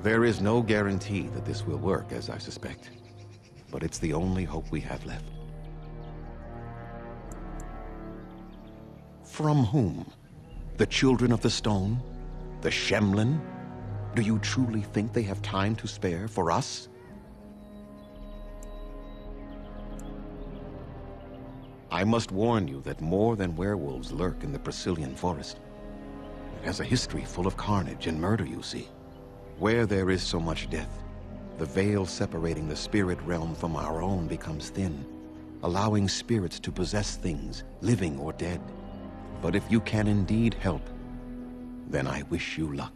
There is no guarantee that this will work, as I suspect. But it's the only hope we have left. From whom? The Children of the Stone? The Shemlin? Do you truly think they have time to spare for us? I must warn you that more than werewolves lurk in the Brazilian forest. It has a history full of carnage and murder, you see. Where there is so much death, the veil separating the spirit realm from our own becomes thin, allowing spirits to possess things, living or dead. But if you can indeed help, then I wish you luck.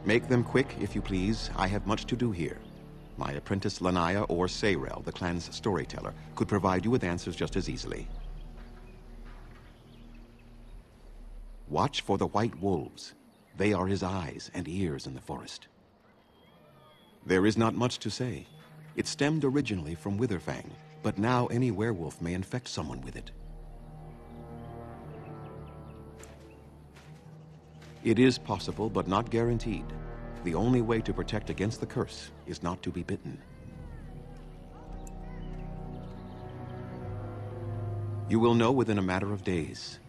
Make them quick, if you please. I have much to do here. My apprentice Lanaya or Sayrel, the clan's storyteller, could provide you with answers just as easily. Watch for the white wolves. They are his eyes and ears in the forest. There is not much to say. It stemmed originally from Witherfang, but now any werewolf may infect someone with it. It is possible, but not guaranteed. The only way to protect against the curse is not to be bitten. You will know within a matter of days.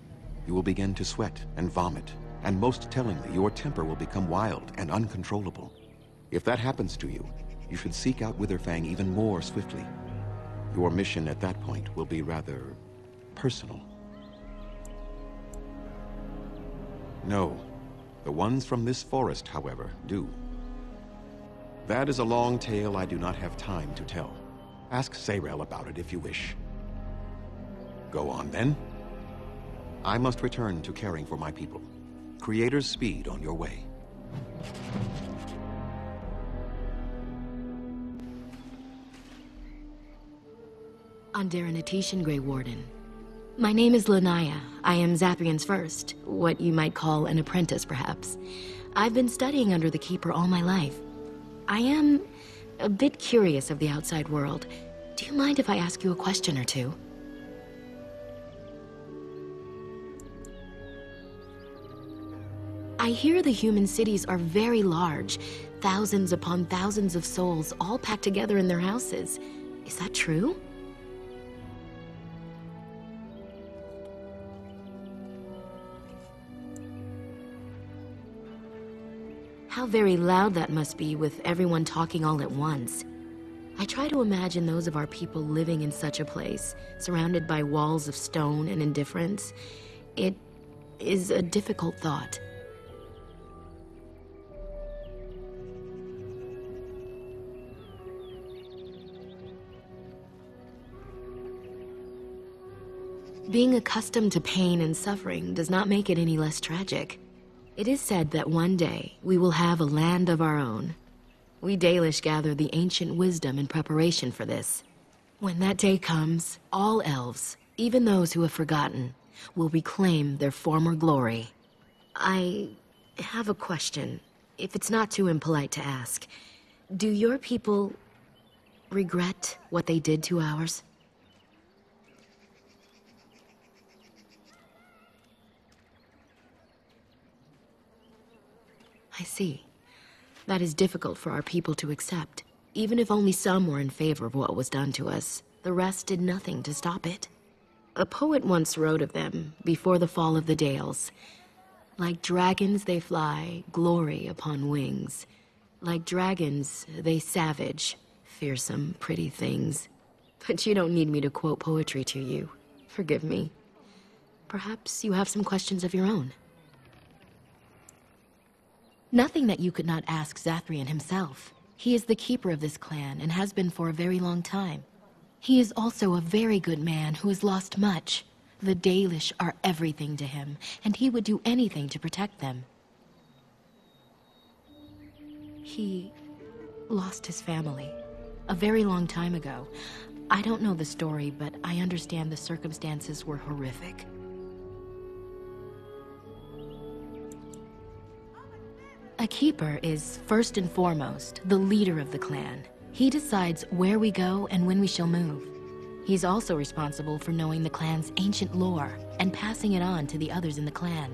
You will begin to sweat and vomit, and most tellingly, your temper will become wild and uncontrollable. If that happens to you, you should seek out Witherfang even more swiftly. Your mission at that point will be rather personal. No. The ones from this forest, however, do. That is a long tale I do not have time to tell. Ask Sayrel about it if you wish. Go on, then. I must return to caring for my people. Creator's speed on your way. Onderan Atishan, Grey Warden. My name is Lanaya. I am Zathrian's first, what you might call an apprentice, perhaps. I've been studying under the Keeper all my life. I am a bit curious of the outside world. Do you mind if I ask you a question or two? I hear the human cities are very large, thousands upon thousands of souls all packed together in their houses. Is that true? How very loud that must be with everyone talking all at once. I try to imagine those of our people living in such a place, surrounded by walls of stone and indifference. It is a difficult thought. Being accustomed to pain and suffering does not make it any less tragic. It is said that one day we will have a land of our own. We Dalish gather the ancient wisdom in preparation for this. When that day comes, all elves, even those who have forgotten, will reclaim their former glory. I have a question, if it's not too impolite to ask. Do your people regret what they did to ours? I see. That is difficult for our people to accept. Even if only some were in favor of what was done to us, the rest did nothing to stop it. A poet once wrote of them, before the fall of the Dales. Like dragons they fly, glory upon wings. Like dragons, they savage, fearsome, pretty things. But you don't need me to quote poetry to you. Forgive me. Perhaps you have some questions of your own. Nothing that you could not ask Zathrian himself. He is the keeper of this clan and has been for a very long time. He is also a very good man who has lost much. The Dalish are everything to him, and he would do anything to protect them. He lost his family a very long time ago. I don't know the story, but I understand the circumstances were horrific. A keeper is, first and foremost, the leader of the clan. He decides where we go and when we shall move. He's also responsible for knowing the clan's ancient lore and passing it on to the others in the clan.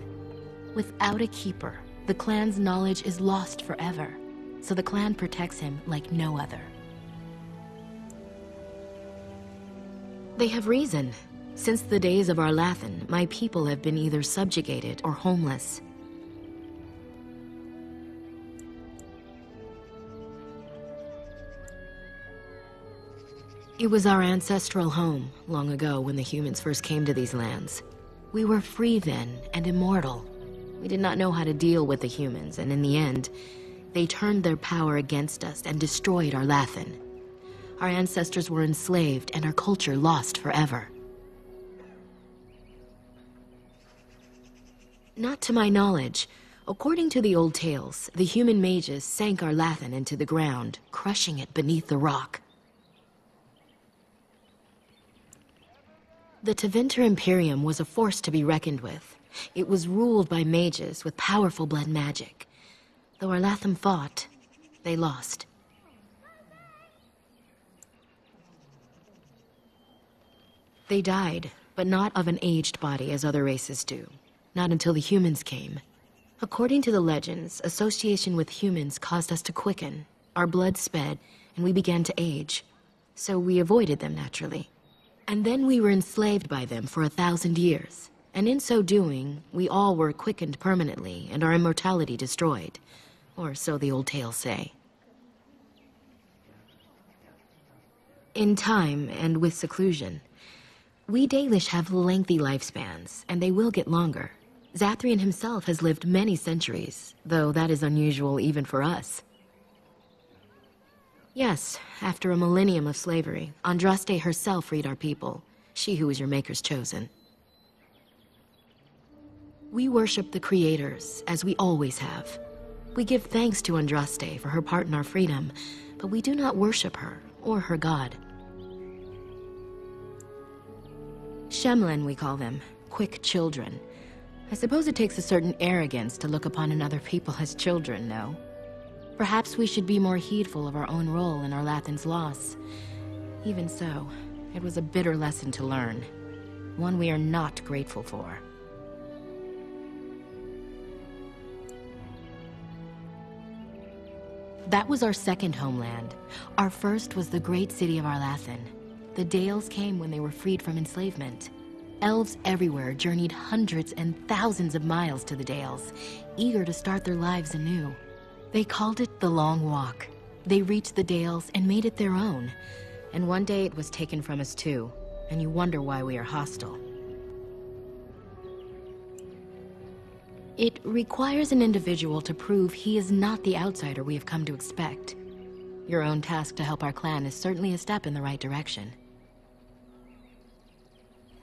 Without a keeper, The clan's knowledge is lost forever, so the clan protects him like no other. They have reason. Since the days of Arlathan, my people have been either subjugated or homeless. It was our ancestral home, long ago when the humans first came to these lands. We were free then, and immortal. We did not know how to deal with the humans, and in the end, they turned their power against us and destroyed Arlathan. Our ancestors were enslaved, and our culture lost forever. Not to my knowledge. According to the old tales, the human mages sank Arlathan into the ground, crushing it beneath the rock. The Tevinter Imperium was a force to be reckoned with. It was ruled by mages with powerful blood magic. Though Arlathan fought, they lost. They died, but not of an aged body as other races do. Not until the humans came. According to the legends, association with humans caused us to quicken. Our blood sped, and we began to age. So we avoided them naturally. And then we were enslaved by them for 1,000 years. And in so doing, we all were quickened permanently and our immortality destroyed. Or so the old tales say. In time, and with seclusion, we Dalish have lengthy lifespans, and they will get longer. Zathrian himself has lived many centuries, though that is unusual even for us. Yes, after a millennium of slavery, Andraste herself freed our people, she who was your maker's chosen. We worship the creators, as we always have. We give thanks to Andraste for her part in our freedom, but we do not worship her, or her god. Shemlen, we call them, quick children. I suppose it takes a certain arrogance to look upon another people as children, no? Perhaps we should be more heedful of our own role in Arlathan's loss. Even so, it was a bitter lesson to learn. One we are not grateful for. That was our second homeland. Our first was the great city of Arlathan. The Dales came when they were freed from enslavement. Elves everywhere journeyed hundreds and thousands of miles to the Dales, eager to start their lives anew. They called it the Long Walk. They reached the Dales and made it their own. And one day it was taken from us too, and you wonder why we are hostile. It requires an individual to prove he is not the outsider we have come to expect. Your own task to help our clan is certainly a step in the right direction.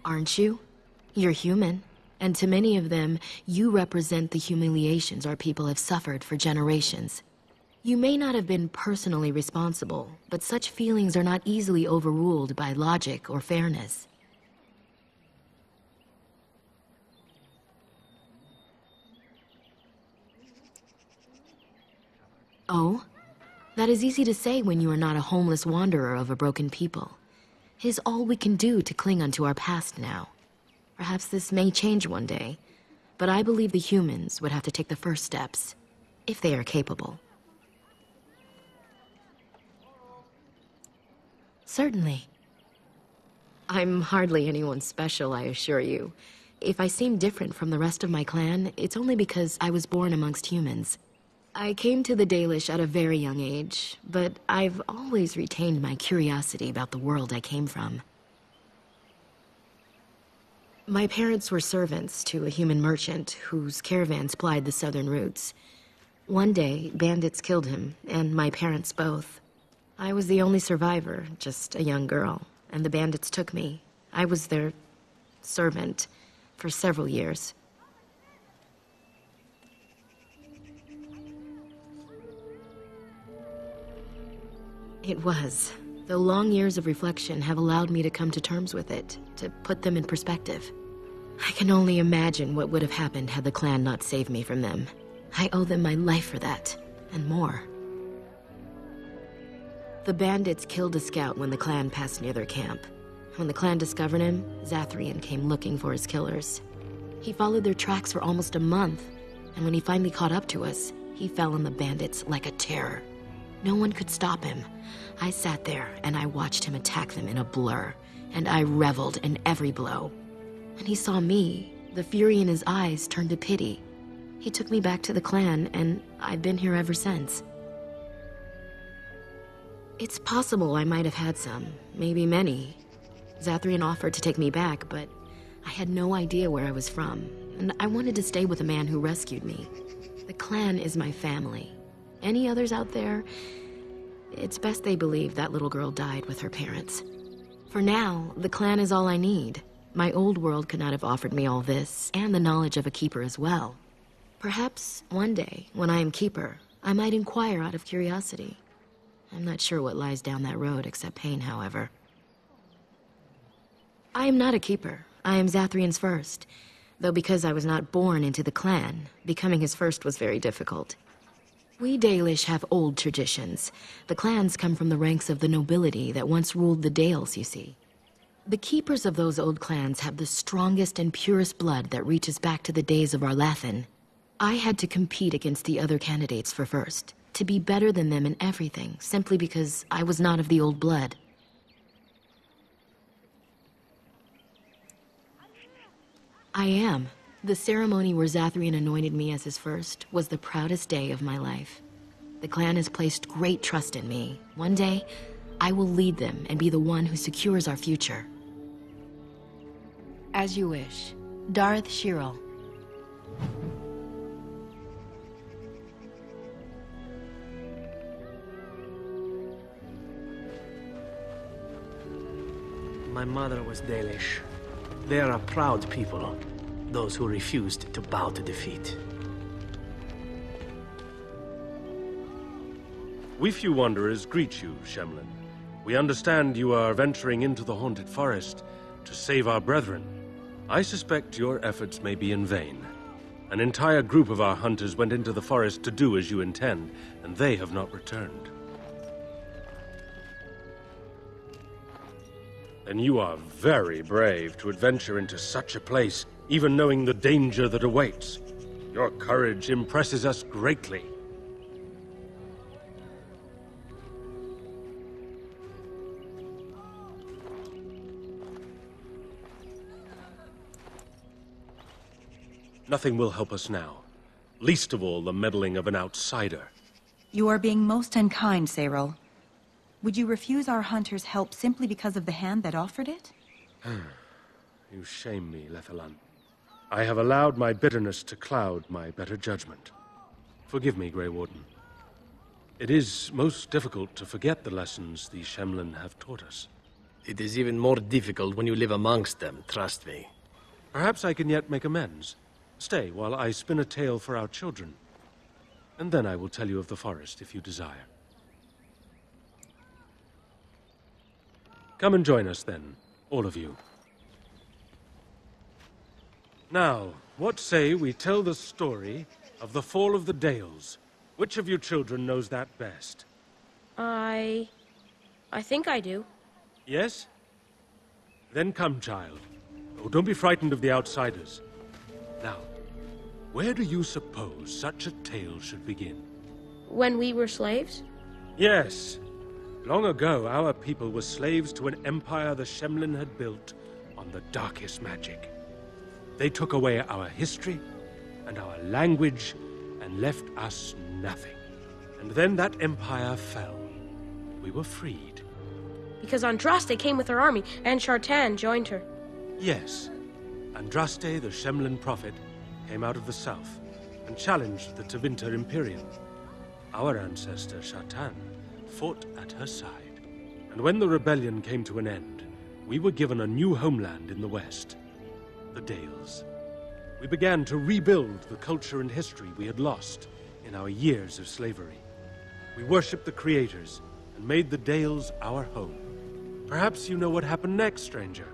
Aren't you? You're human, and to many of them, you represent the humiliations our people have suffered for generations. You may not have been personally responsible, but such feelings are not easily overruled by logic or fairness. Oh? That is easy to say when you are not a homeless wanderer of a broken people. It is all we can do to cling onto our past now. Perhaps this may change one day, but I believe the humans would have to take the first steps, if they are capable. Certainly. I'm hardly anyone special, I assure you. If I seem different from the rest of my clan, it's only because I was born amongst humans. I came to the Dalish at a very young age, but I've always retained my curiosity about the world I came from. My parents were servants to a human merchant whose caravans plied the southern routes. One day, bandits killed him, and my parents both. I was the only survivor, just a young girl, and the bandits took me. I was their servant for several years. It was. The long years of reflection have allowed me to come to terms with it, to put them in perspective. I can only imagine what would have happened had the clan not saved me from them. I owe them my life for that, and more. The bandits killed a scout when the clan passed near their camp. When the clan discovered him, Zathrian came looking for his killers. He followed their tracks for almost a month, And when he finally caught up to us, he fell on the bandits like a terror. No one could stop him. I sat there and I watched him attack them in a blur, and I reveled in every blow. When he saw me, the fury in his eyes turned to pity. He took me back to the clan, and I've been here ever since. It's possible I might have had some, maybe many. Zathrian offered to take me back, but I had no idea where I was from, and I wanted to stay with the man who rescued me. The clan is my family. Any others out there, it's best they believe that little girl died with her parents. For now, the clan is all I need. My old world could not have offered me all this, and the knowledge of a keeper as well. Perhaps one day, when I am keeper, I might inquire out of curiosity. I'm not sure what lies down that road except pain, however. I am not a keeper. I am Zathrian's first. Though because I was not born into the clan, becoming his first was very difficult. We Dalish have old traditions. The clans come from the ranks of the nobility that once ruled the Dales, you see. The keepers of those old clans have the strongest and purest blood that reaches back to the days of Arlathan. I had to compete against the other candidates for first, to be better than them in everything, simply because I was not of the old blood. I am. The ceremony where Zathrian anointed me as his first was the proudest day of my life. The clan has placed great trust in me. One day, I will lead them and be the one who secures our future. As you wish. Darth Shirel. My mother was Dalish. They are a proud people, those who refused to bow to defeat. We few wanderers greet you, Shemlin. We understand you are venturing into the Haunted Forest to save our brethren. I suspect your efforts may be in vain. An entire group of our hunters went into the forest to do as you intend, and they have not returned. And you are very brave to adventure into such a place, even knowing the danger that awaits. Your courage impresses us greatly. Nothing will help us now, least of all the meddling of an outsider. You are being most unkind, Serral. Would you refuse our hunters' help simply because of the hand that offered it? You shame me, Lethalan. I have allowed my bitterness to cloud my better judgment. Forgive me, Grey Warden. It is most difficult to forget the lessons the Shemlin have taught us. It is even more difficult when you live amongst them, trust me. Perhaps I can yet make amends. Stay while I spin a tale for our children. And then I will tell you of the forest if you desire. Come and join us then, all of you. Now, what say we tell the story of the fall of the Dales? Which of you children knows that best? I think I do. Yes? Then come, child. Oh, don't be frightened of the outsiders. Now, where do you suppose such a tale should begin? When we were slaves? Yes. Long ago, our people were slaves to an empire the Shemlin had built on the darkest magic. They took away our history and our language and left us nothing. And then that empire fell. We were freed. Because Andraste came with her army, and Shartan joined her. Yes. Andraste, the Shemlin prophet, came out of the south and challenged the Tevinter Imperium. Our ancestor, Shartan, fought at her side. And when the rebellion came to an end, we were given a new homeland in the west, the Dales. We began to rebuild the culture and history we had lost in our years of slavery. We worshipped the creators and made the Dales our home. Perhaps you know what happened next, stranger.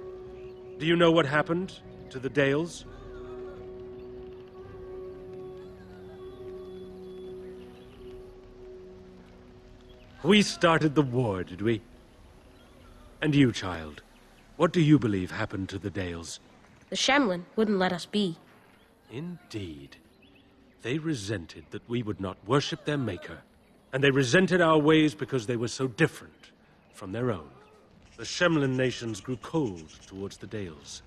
Do you know what happened to the Dales? We started the war, did we? And you, child, what do you believe happened to the Dales? The Shemlin wouldn't let us be. Indeed. They resented that we would not worship their maker, and they resented our ways because they were so different from their own. The Shemlin nations grew cold towards the Dales.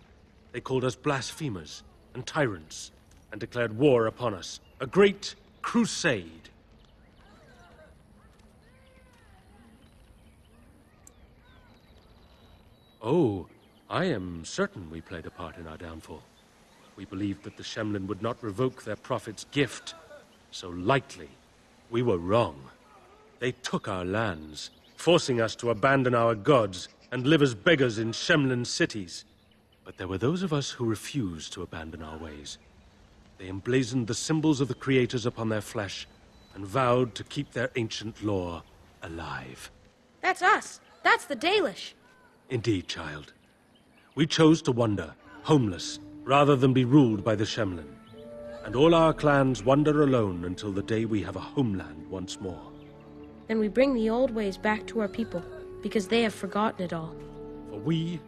They called us blasphemers and tyrants, and declared war upon us, a great crusade. Oh, I am certain we played a part in our downfall. We believed that the Shemlin would not revoke their prophet's gift so lightly. We were wrong. They took our lands, forcing us to abandon our gods and live as beggars in Shemlin cities. But there were those of us who refused to abandon our ways. They emblazoned the symbols of the creators upon their flesh and vowed to keep their ancient lore alive. That's us. That's the Dalish. Indeed, child. We chose to wander, homeless, rather than be ruled by the Shemlin. And all our clans wander alone until the day we have a homeland once more. Then we bring the old ways back to our people, because they have forgotten it all. For we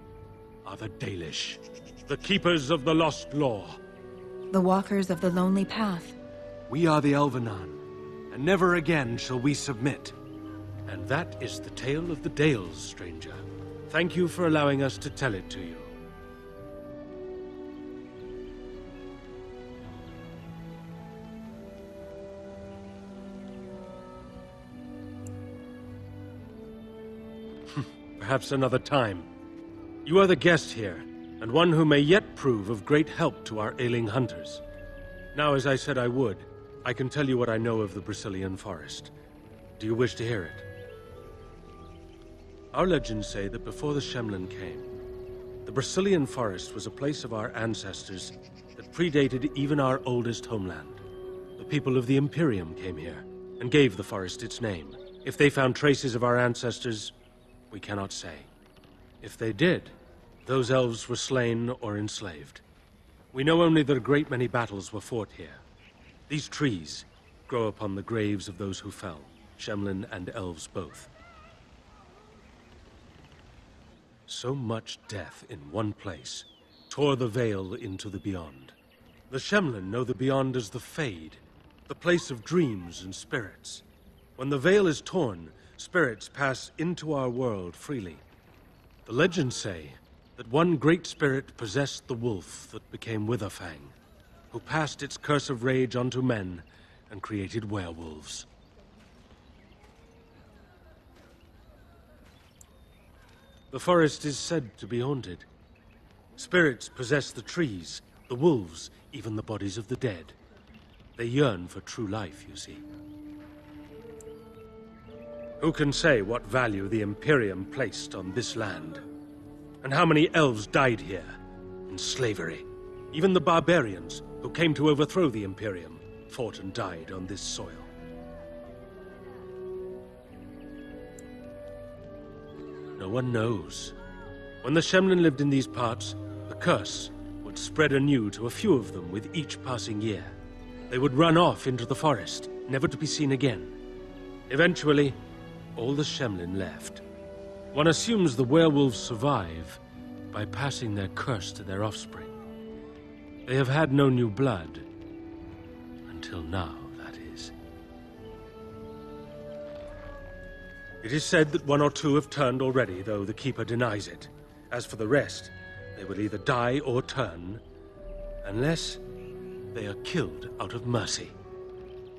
are the Dalish, the keepers of the lost lore. The walkers of the lonely path. We are the Elvenan, and never again shall we submit. And that is the tale of the Dales, stranger. Thank you for allowing us to tell it to you. Perhaps another time. You are the guest here, and one who may yet prove of great help to our ailing hunters. Now, as I said I would, I can tell you what I know of the Brisilian Forest. Do you wish to hear it? Our legends say that before the Shemlin came, the Brisilian Forest was a place of our ancestors that predated even our oldest homeland. The people of the Imperium came here, and gave the forest its name. If they found traces of our ancestors, we cannot say. If they did, those elves were slain or enslaved. We know only that a great many battles were fought here. These trees grow upon the graves of those who fell, Shemlin and elves both. So much death in one place tore the veil into the beyond. The Shemlin know the beyond as the Fade, the place of dreams and spirits. When the veil is torn, spirits pass into our world freely. The legends say that one great spirit possessed the wolf that became Witherfang, who passed its curse of rage onto men and created werewolves. The forest is said to be haunted. Spirits possess the trees, the wolves, even the bodies of the dead. They yearn for true life, you see. Who can say what value the Imperium placed on this land? And how many elves died here, in slavery? Even the barbarians, who came to overthrow the Imperium, fought and died on this soil. No one knows. When the Shemlin lived in these parts, the curse would spread anew to a few of them with each passing year. They would run off into the forest, never to be seen again. Eventually, all the Shemlin left. One assumes the werewolves survive by passing their curse to their offspring. They have had no new blood. Until now, that is. It is said that one or two have turned already, though the Keeper denies it. As for the rest, they will either die or turn, unless they are killed out of mercy.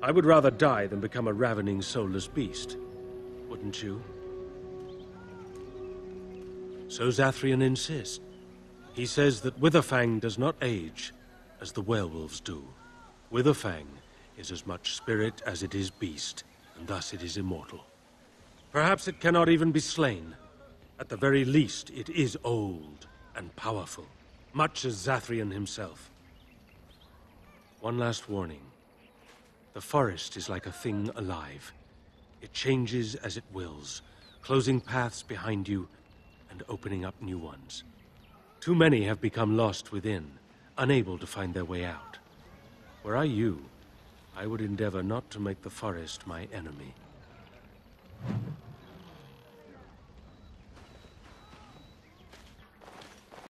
I would rather die than become a ravening, soulless beast. Wouldn't you? So Zathrian insists. He says that Witherfang does not age as the werewolves do. Witherfang is as much spirit as it is beast, and thus it is immortal. Perhaps it cannot even be slain. At the very least, it is old and powerful, much as Zathrian himself. One last warning. The forest is like a thing alive. It changes as it wills, closing paths behind you and opening up new ones. Too many have become lost within, unable to find their way out. Were I you, I would endeavor not to make the forest my enemy.